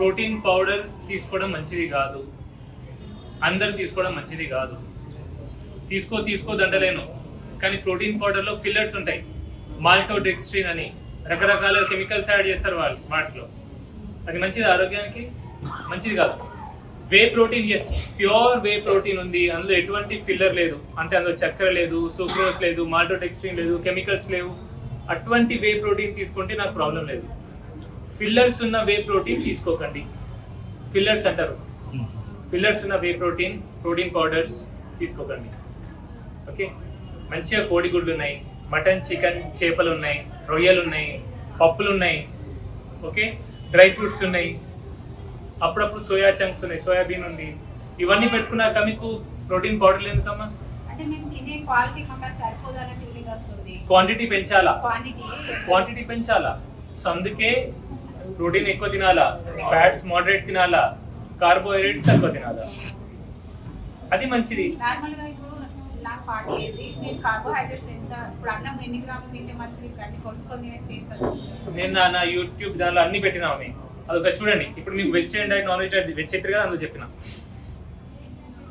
Protein powder తీసుకోవడం మంచిది కాదు, అందరు తీసుకోవడం మంచిది కాదు. తీసుకోదంటలేను, కానీ ప్రోటీన్ పౌడర్లో ఫిల్లర్స్ ఉంటాయి, మాల్టోడెక్స్ట్రిన్ అని రకరకాల కెమికల్స్ యాడ్ చేస్తారు వాళ్ళు వాటిలో. అది మంచిది, ఆరోగ్యానికి మంచిది కాదు. Whey protein, yes, pure whey protein ఉంది, అందులో ఎటువంటి ఫిల్లర్ లేదు, అంటే అందులో చక్కెర లేదు, సూక్రోస్ లేదు, మాల్టోడెక్స్ట్రిన్ లేదు, కెమికల్స్ లేవు. అటువంటి వే ప్రోటీన్ తీసుకుంటే నాకు ప్రాబ్లం లేదు. ఫిల్లర్స్ ఉన్న వే ప్రోటీన్ తీసుకోకండి. ఫిల్లర్స్ అంటారు, ఫిల్లర్స్ ఉన్న వే ప్రోటీన్ పౌడర్స్ తీసుకోకండి. ఓకే, మంచిగా కోడిగుడ్లు ఉన్నాయి, మటన్, చికెన్, చేపలు ఉన్నాయి, రొయ్యలు ఉన్నాయి, పప్పులు ఉన్నాయి, ఓకే, డ్రై ఫ్రూట్స్ ఉన్నాయి, అప్పుడప్పుడు సోయా చంక్స్ ఉన్నాయి, సోయాబీన్ ఉంది. ఇవన్నీ పెట్టుకున్నాక మీకు ప్రోటీన్ పౌడర్లు ఎందుకమ్మా? క్వాంటిటీ పెంచాలా. సో అందుకే ప్రోటీన్ ఎక్కువ తినాలా, ఫ్యాట్స్ మోడరేట్ తినాలా, కార్బోహైడ్రేట్స్ తక్కువ తినాలా, అది మంచిది. నేను నా యూట్యూబ్ దానిలో అన్ని పెట్టినా ఉన్నాయి, అదొకటి చూడండి. ఇప్పుడు మీకు vegetarian diet, non veg diet veg చెప్పారు కదా, అందులో చెప్పిన.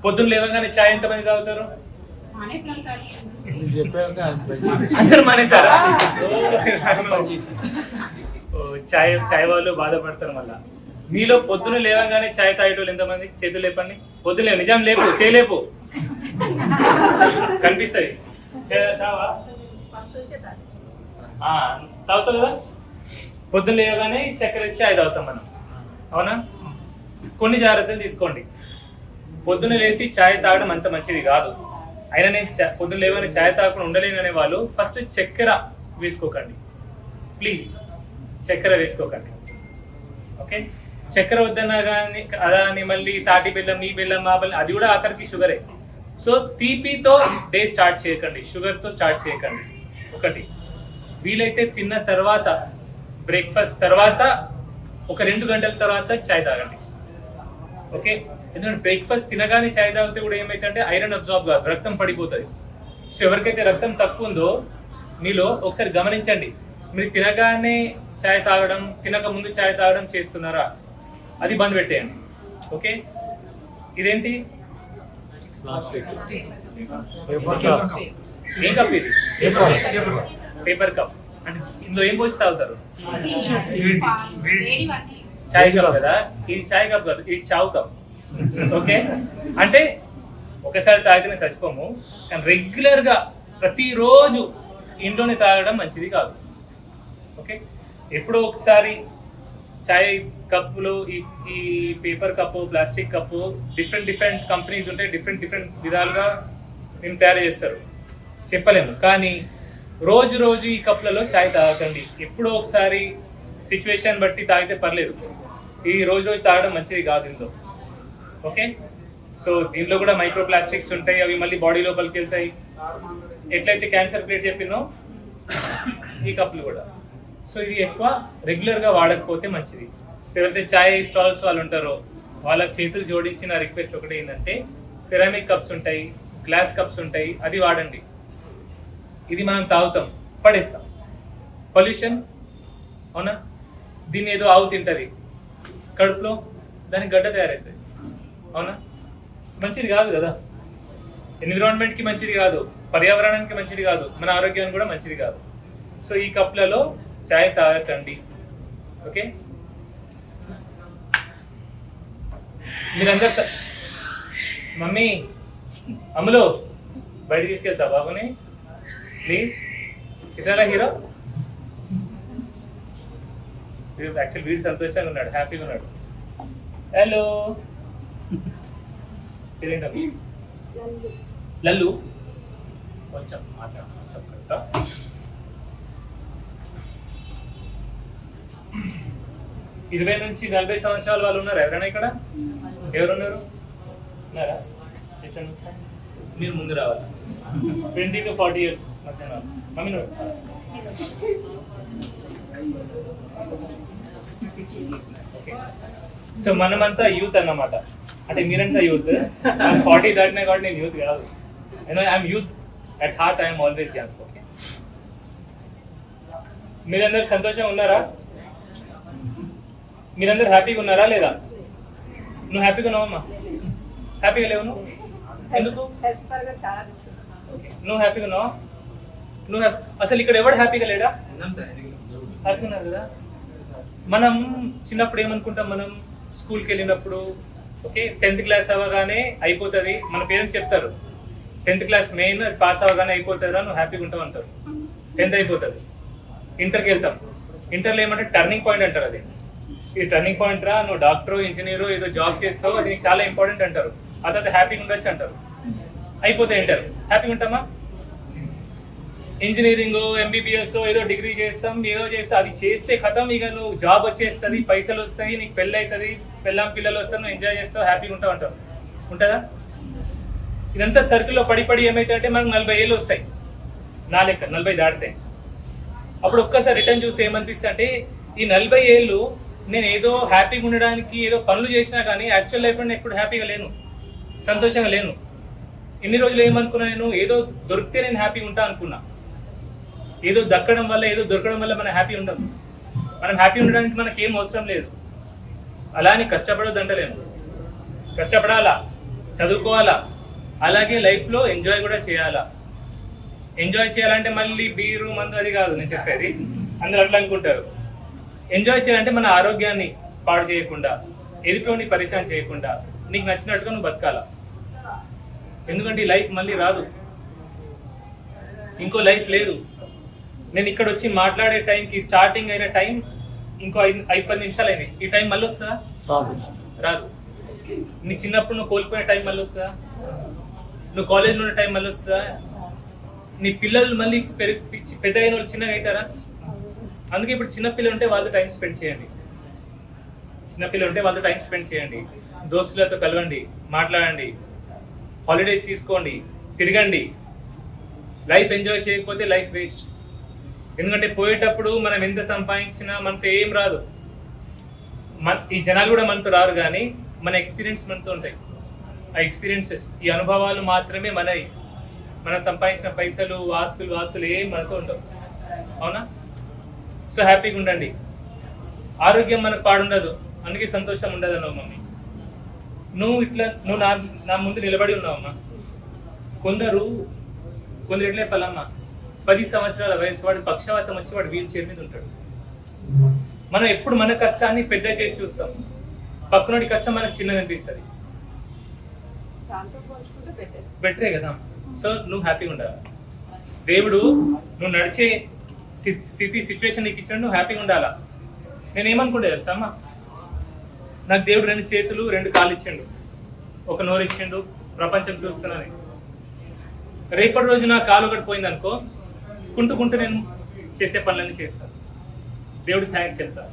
పొద్దున్న లేవగానే చాయ్ ఎంతమంది తాగుతారు? అందరూ మానేసారా? చాయ్ వాళ్ళు బాధపడతారు. మళ్ళా మీలో పొద్దున లేవగానే చాయ్ తాగేటోళ్ళు ఎంతమంది? చేతులు లేపండి. పొద్దున లేవు, నిజం లేపు, చేయలేపు, కనిపిస్తుంది. తాగుతావు కదా, పొద్దున లేవగానే చక్కెర వేసి చాయ్ తాగుతాం మనం, అవునా? కొన్ని జాగ్రత్తలు తీసుకోండి. పొద్దున లేచి చాయ్ తాగడం అంత మంచిది కాదు. అయినా నేను పొద్దున లేవని చాయ్ తాగకుండా ఉండలేను అనే వాళ్ళు ఫస్ట్ చక్కెర వేసుకోకండి, ప్లీజ్. చక్కెర వేసుకోకండి, ఓకే? చక్కెర వద్దన్నా కానీ అదాని మళ్ళీ తాటి బెల్లం, ఈ బెల్లం, మా బెల్లం, అది కూడా ఆఖరికి షుగరే. సో తీపితో డే స్టార్ట్ చేయకండి, షుగర్తో స్టార్ట్ చేయకండి. ఒకటి, వీలైతే తిన్న తర్వాత, బ్రేక్ఫాస్ట్ తర్వాత ఒక 2 గంటల తర్వాత చాయ్ తాగండి, ఓకే? ఎందుకంటే బ్రేక్ఫాస్ట్ తినగానే చాయ్ తాగితే కూడా ఏమైతుందంటే ఐరన్ అబ్జార్బ్ కాదు, రక్తం పడిపోతుంది. సో ఎవరికైతే రక్తం తక్కువ ఉందో మీలో ఒకసారి గమనించండి, మీరు తినగానే చాయ్ తాగడం, తినక ముందు చాయ్ తాగడం చేస్తున్నారా? అది బంద్ పెట్టేయండి, ఓకే? ఇదేంటి? ఏ కప్ ఇది? Paper cup. అంటే ఇందులో ఏం పోసి తాగుతారు? చాయ్ కప్ కదా, ఇది చాయ్ కప్ కాదు, ఇది చావు కప్, ఓకే? అంటే ఒకసారి తాగితేనే చచ్చిపోము, కానీ రెగ్యులర్ గా ప్రతిరోజు ఇంట్లోనే తాగడం మంచిది కాదు, ఓకే? ఎప్పుడో ఒకసారి చాయ్ కప్పులు, ఈ paper cup, plastic cup, different companies ఉంటాయి, డిఫరెంట్ విధాలుగా మేము తయారు చేస్తారు, చెప్పలేము. కానీ రోజు ఈ కప్పులలో చాయ్ తాగకండి. ఎప్పుడో ఒకసారి సిచ్యువేషన్ బట్టి తాగితే పర్లేదు, ఈ రోజు తాగడం మంచిది కాదు ఇందులో, ఓకే? సో దీనిలో కూడా మైక్రో ప్లాస్టిక్స్ ఉంటాయి, అవి మళ్ళీ బాడీ లోపలికి వెళ్తాయి. ఎట్లయితే క్యాన్సర్ ప్లేట్ చెప్పినో ఈ కప్పులు కూడా. సో ఇది ఎక్కువ రెగ్యులర్గా వాడకపోతే మంచిది. సో ఎవరైతే చాయ్ స్టాల్స్ వాళ్ళు ఉంటారో వాళ్ళ చేతులు జోడించిన రిక్వెస్ట్ ఒకటి ఏంటంటే, సిరామిక్ కప్స్ ఉంటాయి, గ్లాస్ కప్స్ ఉంటాయి, అది వాడండి. ఇది మనం తాగుతాం, పడేస్తాం, పొల్యూషన్, అవునా? దీన్ని ఏదో ఆవు తింటుంది కడుపులో, దానికి గడ్డ తయారవుతుంది, అవునా? మంచిది కాదు కదా, ఎన్విరాన్మెంట్కి మంచిది కాదు, పర్యావరణానికి మంచిది కాదు, మన ఆరోగ్యానికి కూడా మంచిది కాదు. సో ఈ కప్లలో చాయ్ తాగకండి, ఓకే? మీరందరూ మమ్మీ, అమ్ములు బయట తీసుకెళ్తా బాబుని ప్లీజ్. ఇట్లా హీరో యాక్చువల్ వీడు సంతోషంగా ఉన్నాడు, హ్యాపీగా ఉన్నాడు. హలో, పేరేంటమ్మా? లల్లు. కొంచెం మాట్లాడు, కొంచెం కరెక్టా? 20 నుంచి 40 సంవత్సరాల వాళ్ళు ఉన్నారు ఎవరైనా ఇక్కడ? ఎవరున్నారు? ఉన్నారా? మీరు ముందు రావాలి. 20 to 40 years మధ్య మమ్మీ. సో మనమంతా యూత్ అన్నమాట, అంటే మీరంతా యూత్. 40 దాటినా కాబట్టి నేను యూత్ కాదు, I'm youth at heart, I'm always young, okay? మీరందరూ సంతోషంగా ఉన్నారా? మీరందరూ హ్యాపీగా ఉన్నారా లేదా? నువ్వు హ్యాపీగా ఉన్నావమ్మా? హ్యాపీగా లేవు నువ్వు? ఎందుకు? నువ్వు హ్యాపీగా ఉన్నావా? అసలు ఇక్కడ ఎవడు హ్యాపీగా లేడా? హ్యాపీగా ఉన్నారు కదా. మనం చిన్నప్పుడు ఏమనుకుంటాం, మనం స్కూల్కి వెళ్ళినప్పుడు ఓకే 10th క్లాస్ అవ్వగానే అయిపోతుంది, మన పేరెంట్స్ చెప్తారు 10th క్లాస్ మెయిన్ అది పాస్ అవ్వగానే అయిపోతుందా, నువ్వు హ్యాపీగా ఉంటావు అంటారు. 10th అయిపోతుంది, ఇంటర్కి వెళ్తాం. ఇంటర్లో ఏమంటే టర్నింగ్ పాయింట్ అంటారు. అది ఈ టర్నింగ్ పాయింట్ రా, నువ్వు డాక్టర్ ఇంజనీర్ ఏదో జాబ్ చేస్తావు, అది నీకు చాలా ఇంపార్టెంట్ అంటారు. ఆ తర్వాత హ్యాపీగా ఉండొచ్చు అంటారు. అయిపోతే ఇంటర్ హ్యాపీగా ఉంటామా? ఇంజనీరింగ్ ఎంబీబీఎస్ ఏదో డిగ్రీ చేస్తాం, ఏదో చేస్తా, అది చేస్తే కథం, ఇక నువ్వు జాబ్ వచ్చేస్తుంది, పైసలు వస్తాయి, నీకు పెళ్ళి అవుతుంది, పిల్లలు వస్తారు, నువ్వు ఎంజాయ్ చేస్తావు, హ్యాపీగా ఉంటావు అంటారు. ఉంటుందా? ఇదంతా సర్కిల్లో పడి ఏమైతే మనకు 40 ఏళ్ళు వస్తాయి, నా లెక్క 40 దాటితే. అప్పుడు ఒక్కసారి రిటర్న్ చూస్తే ఏమనిపిస్తుంది అంటే, ఈ 40 ఏళ్ళు నేను ఏదో హ్యాపీగా ఉండడానికి ఏదో పనులు చేసినా కానీ యాక్చువల్ లైఫ్లో నేను ఎప్పుడు హ్యాపీగా లేను, సంతోషంగా లేను. ఇన్ని రోజులు ఏమనుకున్నా, నేను ఏదో దొరికితే నేను హ్యాపీగా ఉంటా అనుకున్నా. ఏదో దక్కడం వల్ల ఏదో దొరకడం వల్ల మనం హ్యాపీ ఉండదు. మనం హ్యాపీ ఉండడానికి మనకి ఏం అవసరం లేదు. అలా అని కష్టపడొద్దు అంటలేను, కష్టపడాలా, చదువుకోవాలా, అలాగే లైఫ్లో ఎంజాయ్ కూడా చేయాలా. ఎంజాయ్ చేయాలంటే మళ్ళీ బీరు మందు అది కాదు నేను చెప్పేది, అందరూ అట్లా అనుకుంటారు. ఎంజాయ్ చేయాలంటే మన ఆరోగ్యాన్ని పాడు చేయకుండా, ఎదుటోని పరిచయం చేయకుండా, నీకు నచ్చినట్టుగా నువ్వు బతకాల. ఎందుకంటే ఈ లైఫ్ మళ్ళీ రాదు, ఇంకో లైఫ్ లేదు. నేను ఇక్కడ వచ్చి మాట్లాడే టైంకి స్టార్టింగ్ అయిన టైం ఇంకో 5-10 నిమిషాలు అయినాయి. ఈ టైం మళ్ళీ వస్తుందా? రాదు. నీ చిన్నప్పుడు నువ్వు కోల్పోయిన టైం మళ్ళీ వస్తుందా? నువ్వు కాలేజ్లో ఉన్న టైం మళ్ళీ వస్తుందా? నీ పిల్లలు మళ్ళీ పెద్ద అయిన వాళ్ళు చిన్నగా అవుతారా? అందుకే ఇప్పుడు చిన్నపిల్లలు ఉంటే వాళ్ళతో టైం స్పెండ్ చేయండి. చిన్నపిల్లలు ఉంటే వాళ్ళతో టైం స్పెండ్ చేయండి, దోస్తులతో కలవండి, మాట్లాడండి, హాలిడేస్ తీసుకోండి, తిరగండి. లైఫ్ ఎంజాయ్ చేయకపోతే లైఫ్ వేస్ట్. ఎందుకంటే పోయేటప్పుడు మనం ఎంత సంపాదించినా మనతో ఏం రాదు. ఈ జనాలు కూడా మనతో రారు, కానీ మన ఎక్స్పీరియన్స్ మనతో ఉంటాయి. ఆ ఎక్స్పీరియన్సెస్, ఈ అనుభవాలు మాత్రమే మనవి. మనం సంపాదించిన పైసలు ఆస్తులు ఏం మనతో ఉండవు. అవునా? సో హ్యాపీగా ఉండండి. ఆరోగ్యం మనకు పాడుండదు, అందుకే సంతోషం ఉండదు అన్నావు మమ్మీ. నువ్వు నా ముందు నిలబడి ఉన్నావమ్మా. కొందరు ఎట్లే పల్లమ్మ 10 సంవత్సరాల వయసు వాడు పక్షవాతం వచ్చి వాడు వీల్ చైర్ మీద ఉంటాడు. మనం ఎప్పుడు మన కష్టాన్ని పెద్ద చేసి చూస్తాం, పక్కనోడి కష్టం మనకు చిన్నది అనిపిస్తుంది. బెటరే కదా. సో నువ్వు హ్యాపీగా ఉండాలి. దేవుడు నువ్వు నడిచే స్థితి సిచ్యువేషన్ నీకు ఇచ్చాడు, నువ్వు హ్యాపీగా ఉండాలా. నేనేమనుకుంటే తెలుసా అమ్మా, నాకు దేవుడు 2 చేతులు 2 కాళ్ళు ఇచ్చిండు, ఒక నోరు ఇచ్చిండు, ప్రపంచం చూస్తున్నాను. రేపటి రోజు నా కాలు ఒకటి పోయింది అనుకో, కుంటూ నేను చేసే పనులన్నీ చేస్తాను, దేవుడికి థ్యాంక్స్ చెప్తాను.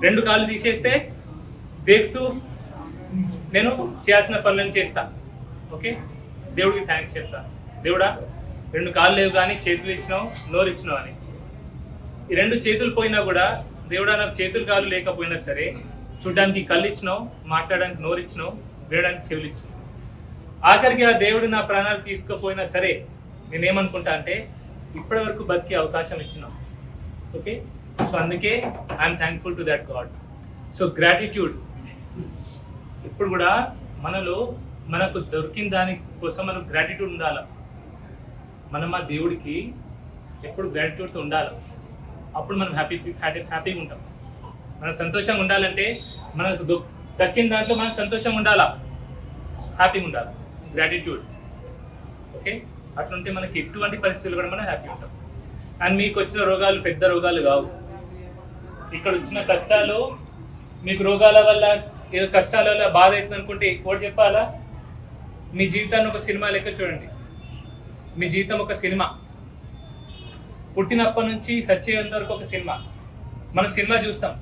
2 కాళ్ళు తీసేస్తే దేకుతూ నేను చేయాల్సిన పనులన్నీ చేస్తాను. ఓకే, దేవుడికి థ్యాంక్స్ చెప్తాను. దేవుడా 2 కాళ్ళు లేవు కానీ చేతులు ఇచ్చినావు, నోరు ఇచ్చినావు అని. ఈ 2 చేతులు పోయినా కూడా దేవుడా నాకు చేతులు కాళ్ళు లేకపోయినా సరే చూడడానికి కళ్ళు ఇచ్చినావు, మాట్లాడడానికి నోరు ఇచ్చినావు, వినడానికి చెవులు ఇచ్చినావు. ఆఖరికి ఆ దేవుడు నా ప్రాణాలు తీసుకుపోయినా సరే నేనేమనుకుంటా అంటే ఇప్పటి వరకు బతికే అవకాశం ఇచ్చినావు. ఓకే, సో అందుకే I'm thankful to that God. So gratitude ఇప్పుడు కూడా మనకు దొరికిన దాని కోసం మనకు గ్రాటిట్యూడ్ ఉండాలి. మనం ఆ దేవుడికి ఎప్పుడు గ్రాటిట్యూడ్తో ఉండాలి. అప్పుడు మనం హ్యాపీగా ఉంటాం. మనం సంతోషంగా ఉండాలంటే మనకు దక్కిన దాంట్లో మనం సంతోషంగా ఉండాలా, హ్యాపీగా ఉండాలి. గ్రాటిట్యూడ్. ఓకే, అట్లుంటే మనకి ఎటువంటి పరిస్థితులు కూడా మనం హ్యాపీగా ఉంటాం. అండ్ మీకు వచ్చిన రోగాలు పెద్ద రోగాలు కావు. ఇక్కడ వచ్చిన కష్టాలు మీకు రోగాల వల్ల ఏదో కష్టాల వల్ల బాధ అవుతుంది అనుకుంటే ఒకటి చెప్పాలా, మీ జీవితాన్ని ఒక సినిమా లెక్క చూడండి. మీ జీవితం ఒక సినిమా, పుట్టినప్పటి నుంచి సచ్చేంత వరకు ఒక సినిమా. మనం సినిమా చూస్తాం,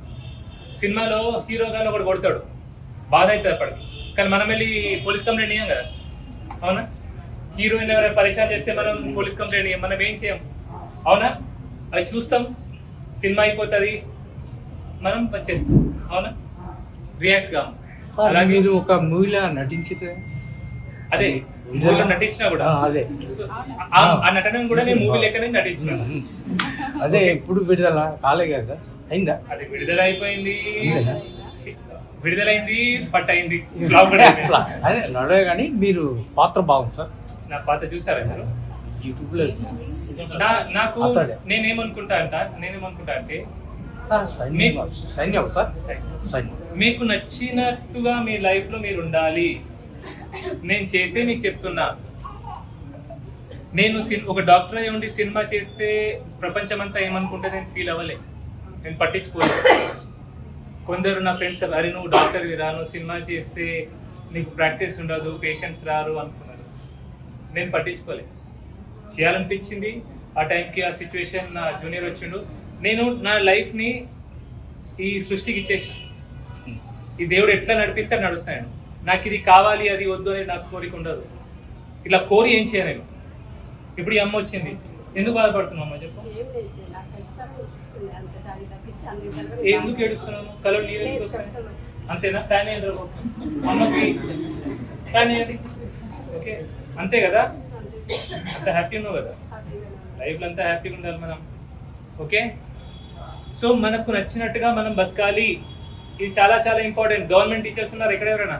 సినిమాలో హీరోగానే ఒకటి కొడతాడు, బాధ అవుతుంది అప్పటికి. కానీ మనం వెళ్ళి పోలీస్ కంప్లైంట్ ఇయ్యాం కదా, అవునా? హీరోయిన్ ఎవరైనా పరిచయం చేస్తే మనం పోలీస్ కంప్లైంట్ ఇయ్యాం, మనం ఏం చేయం, అవునా? అది చూస్తాం, సినిమా అయిపోతుంది, మనం వచ్చేస్తాం, అవునా? రియాక్ట్ కాము. అలాగే ఒక మూవీలో నటించితే అదే మూవీలో నటించినా కూడా అదే ఆ నటన కూడా నేను మూవీ లెక్కనే నటించిన. అదే ఎప్పుడు విడుదల కాలే కదా, అయిందా? అది విడుదల అయిపోయింది, విడుదలైంది, ఫట్ అయింది, ఫ్లాప్ కూడా అయిపోయింది. అదే నడే కానీ మీరు పాత్ర బాగుంది సార్. నా పాత చూసారా మీరు? యూట్యూబ్లో నాకు అతడే. నేనేమనుకుంటా అంటే సైన్యం సార్, సైన్యం. మీకు నచ్చినట్టుగా మీ లైఫ్ లో మీరు ఉండాలి. నేను చేసే మీకు చెప్తున్నా, నేను ఒక డాక్టర్ అయి ఉండి సినిమా చేస్తే ప్రపంచం అంతా ఏమనుకుంటే నేను ఫీల్ అవ్వలే, నేను పట్టించుకోలేదు. కొందరు నా ఫ్రెండ్స్ అరే నువ్వు డాక్టర్ రా, నువ్వు సినిమా చేస్తే నీకు ప్రాక్టీస్ ఉండదు, పేషెంట్స్ రారు అనుకున్నారు. నేను పట్టించుకోలే, చేయాలనిపించింది. ఆ టైంకి ఆ సిచ్యువేషన్ నా జూనియర్ వచ్చిండు. నేను నా లైఫ్ని ఈ సృష్టికి ఇచ్చేసి, ఈ దేవుడు ఎట్లా నడిపిస్తే నడుస్తాను. నాకు ఇది కావాలి అది వద్దు అనేది నాకు కోరిక ఉండదు. ఇట్లా కోరి ఏం చేయను. ఇప్పుడు ఈ అమ్మ వచ్చింది, ఎందుకు బాధపడుతున్నావు అమ్మ చెప్పు? ఎందుకు ఏడుస్తున్నాము? కలర్ నీరు ఎందుకు వస్తాయి? అంతేనా? ఫ్యాన్ వేయండి అమ్మకి, ఫ్యాన్ వేయండి. ఓకే, అంతే కదా? అంత హ్యాపీ ఉన్నావు కదా, లైఫ్లో అంతా హ్యాపీగా ఉండాలి మనం. ఓకే, సో మనకు నచ్చినట్టుగా మనం బతకాలి. ఇది చాలా చాలా ఇంపార్టెంట్. గవర్నమెంట్ టీచర్స్ ఉన్నారు ఎక్కడ? ఎవరైనా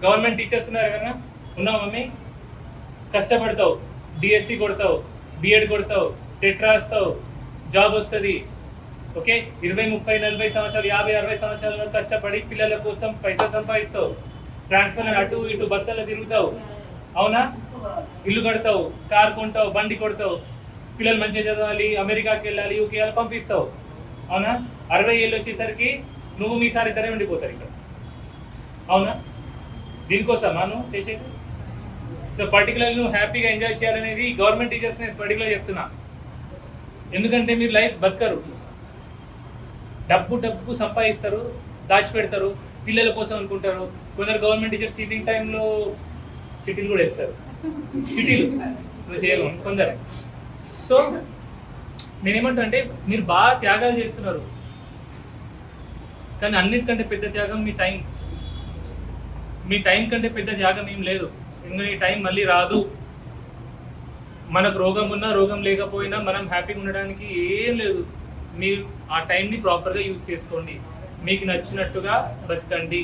గవర్నమెంట్ టీచర్స్ ఉన్నారు ఎవరైనా? ఉన్నావు మమ్మీ? కష్టపడతావు, డిఎస్సి కొడతావు, బిఎడ్ కొడతావు, టెట్ రాస్తావు, జాబ్ వస్తుంది. ఓకే, 20, 30, 40 సంవత్సరాలు, 50, 60 సంవత్సరాలు కష్టపడి పిల్లల కోసం పైసా సంపాదిస్తావు. ట్రాన్స్ఫర్ అటు ఇటు బస్సులో తిరుగుతావు, అవునా? ఇల్లు కడతావు, కార్ కొంటావు, బండి కొడతావు, పిల్లలు మంచిగా చదవాలి, అమెరికాకి వెళ్ళాలి, యూకే వెళ్ళాలి, పంపిస్తావు, అవునా? 60 ఏళ్ళు వచ్చేసరికి నువ్వు మీసారి ఇద్దరే ఉండిపోతారు ఇక్కడ, అవునా? దీనికోసమా నువ్వు చేసేది? సో పర్టికులర్లీ నువ్వు హ్యాపీగా ఎంజాయ్ చేయాలనేది గవర్నమెంట్ టీచర్స్ నేను పర్టికులర్ చెప్తున్నా. ఎందుకంటే మీరు లైఫ్ బతకరు, డబ్బు సంపాదిస్తారు, దాచిపెడతారు, పిల్లల కోసం అనుకుంటారు. కొందరు గవర్నమెంట్ టీచర్ సీటింగ్ టైంలో సిటీలు కూడా వేస్తారు, సిటీలు చేయరు కొందరు. సో నేనేమంటా అంటే మీరు బాగా త్యాగాలు చేస్తున్నారు, కానీ అన్నిటికంటే పెద్ద త్యాగం మీ టైం. మీ టైం కంటే పెద్ద త్యాగం ఏం లేదు. ఎందుకంటే ఈ టైం మళ్ళీ రాదు. మనకు రోగం ఉన్నా రోగం లేకపోయినా మనం హ్యాపీగా ఉండడానికి ఏం లేదు. మీరు ఆ టైంని ప్రాపర్గా యూజ్ చేసుకోండి, మీకు నచ్చినట్టుగా బతకండి.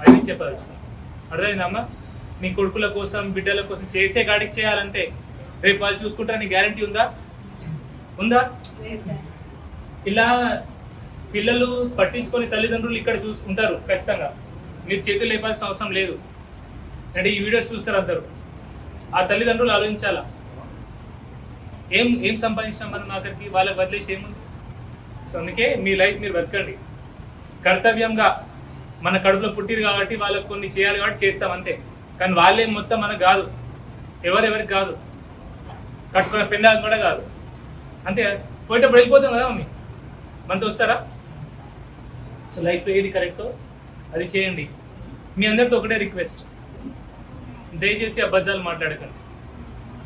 అది చెప్పవచ్చు. అర్థమైందమ్మా? మీ కొడుకుల కోసం బిడ్డల కోసం చేసే గాడికి చేయాలంతే. రేపు వాళ్ళు చూసుకుంటారని గ్యారంటీ ఉందా? ఇలా పిల్లలు పట్టించుకొని తల్లిదండ్రులు ఇక్కడ చూసుకుంటారు ఖచ్చితంగా. మీరు చేతులు లేపాల్సిన అవసరం లేదు. అంటే ఈ వీడియోస్ చూస్తారు అందరూ. ఆ తల్లిదండ్రులు ఆలోచించాలా, ఏం సంపాదించినాం మనం ఆఖరికి, వాళ్ళకి వదిలేసి ఏముంది? సో అందుకే మీ లైఫ్ మీరు బతకండి కర్తవ్యంగా. మన కడుపులో పుట్టిరు కాబట్టి వాళ్ళకి కొన్ని చేయాలి కాబట్టి చేస్తాం అంతే. కానీ వాళ్ళేం మొత్తం మనకు కాదు, ఎవరెవరికి కాదు, కట్టుకున్న పెళ్ళాం కూడా కాదు. అంతే, పోయేటప్పుడు వెళ్ళిపోతాం కదా మమ్మీ, మనతో వస్తారా? సో లైఫ్లో ఏది కరెక్టో అది చేయండి. మీ అందరితో ఒకటే రిక్వెస్ట్, దయచేసి అబద్ధాలు మాట్లాడకండి.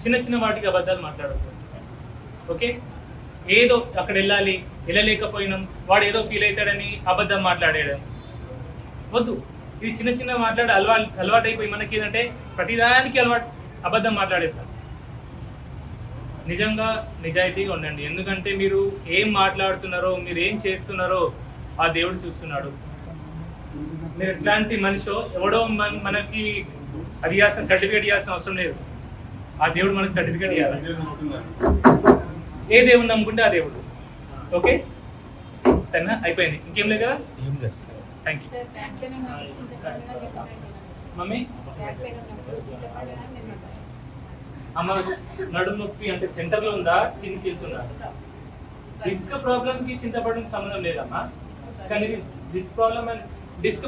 చిన్న వాటికి అబద్ధాలు మాట్లాడకండి. ఓకే, ఏదో అక్కడ వెళ్ళలేకపోయినాం, వాడు ఏదో ఫీల్ అవుతాడని అబద్ధం మాట్లాడేయడం వద్దు. ఇది చిన్న మాట్లాడే అలవాటు అయిపోయి మనకి ఏంటంటే ప్రతిదానికి అబద్ధం మాట్లాడేస్తాం. నిజంగా నిజాయితీగా ఉండండి. ఎందుకంటే మీరు ఏం మాట్లాడుతున్నారో, మీరు ఏం చేస్తున్నారో ఆ దేవుడు చూస్తున్నాడు. మీరు ఎట్లాంటి మనిషో ఎవడో మనకి అది ఇవ్వాల్సిన సర్టిఫికేట్ ఇవ్వాల్సిన అవసరం లేదు. ఆ దేవుడు మనకి సర్టిఫికేట్ ఇవ్వాలి. ఏ దేవుడు నమ్ముకుంటే ఆ దేవుడు. ఓకే, సరేనా? అయిపోయింది, ఇంకేం లేదు కదా? Thank you mummy. అమ్మ నడుము నొప్పి అంటే సెంటర్లో ఉందా, కిందికి వెళ్తుందా? డిస్క్ ప్రాబ్లంకి చింతపడడానికి సంబంధం లేదమ్మా. కానీ డిస్క్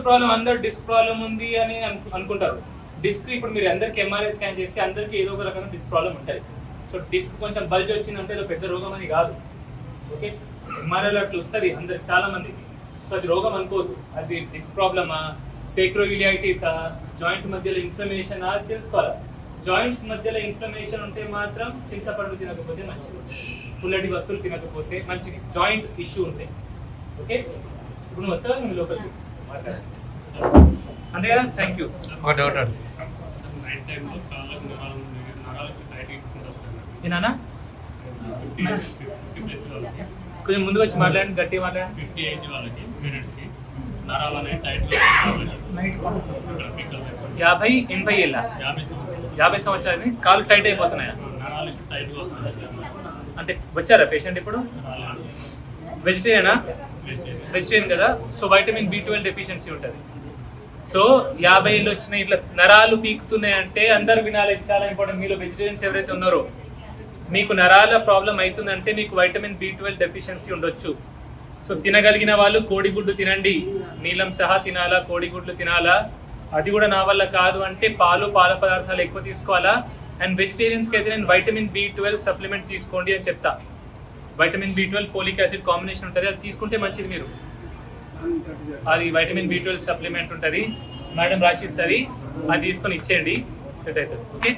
ప్రాబ్లం అందరూ డిస్క్ ప్రాబ్లం ఉంది అని అనుకుంటారు. డిస్క్ ఇప్పుడు మీరు అందరికి ఎంఆర్ఐ స్కాన్ చేస్తే అందరికీ ఏదో ఒక రకంగా డిస్క్ ప్రాబ్లం ఉంటుంది. సో డిస్క్ కొంచెం బల్జ్ వచ్చిందంటే అది పెద్ద రోగం అని కాదు. ఓకే, ఎంఆర్ఐలో అట్లా వస్తుంది అందరికి, చాలా మందికి. సో అది రోగం అనుకోవద్దు. అది డిస్క్ ప్రాబ్లమా, సేక్రోఇలియైటిసా, జాయింట్ మధ్యలో ఇన్ఫ్లమేషన్ అది తెలుసుకోవాలి. జాయింట్స్ మధ్యలో ఇన్ఫ్లమేషన్ ఉంటే మాత్రం చింతపండు తినకపోతే మంచిది, పుల్లటి వస్తువులు తినకపోతే మంచిది, జాయింట్ ఇష్యూ ఉంటే. ఓకే, ఇప్పుడు నువ్వు వస్తావా మీ లోపలికి మాట్లాడాలి అంతే కదా? Thank you. ఏనా కొంచెం ముందుకు వచ్చి మాట్లాడండి, గట్టిగా మాట్లాడండి. 50 ఏజ్ వాళ్ళకి పీరియడ్స్కి నరాలు అనేవి టైట్గా 50, 80 ఏళ్ళ 50 సంవత్సరాలు కాళ్ళు టైట్ అయిపోతున్నాయా? నరాలు టైట్గా వస్తున్నాయి. అంటే వచ్చారా పేషెంట్ ఇప్పుడు? వెజిటేరియనా? వెజిటేరియన్ కదా, సో వైటమిన్ B12 డెఫిషియన్సీ ఉంటుంది. సో 50 ఏళ్ళు వచ్చిన ఇట్లా నరాలు పీకుతున్నాయి అంటే అందరు వినాలి, ఇది చాలా ఇంపార్టెంట్. మీలో వెజిటేరియన్స్ ఎవరైతే ఉన్నారో మీకు నరాల ప్రాబ్లం అవుతుందంటే మీకు వైటమిన్ B12 డెఫిషియన్సీ ఉండొచ్చు. సో తినగలిగిన వాళ్ళు కోడిగుడ్డు తినండి, నీలం సహా తినాలా, కోడిగుడ్లు తినాలా. అది కూడా నా వల్ల కాదు అంటే పాలు, పాల పదార్థాలు ఎక్కువ తీసుకోవాలా. అండ్ వెజిటేరియన్స్కి అయితే నేను వైటమిన్ B12 సప్లిమెంట్ తీసుకోండి అని చెప్తా. Vitamin B12 folic acid combination ఉంటుంది, అది తీసుకుంటే మంచిది. మీరు అది వైటమిన్ B12 సప్లిమెంట్ ఉంటుంది, మేడం రాసిస్తుంది, అది తీసుకొని ఇచ్చేయండి, సెట్ అవుతుంది. ఓకే.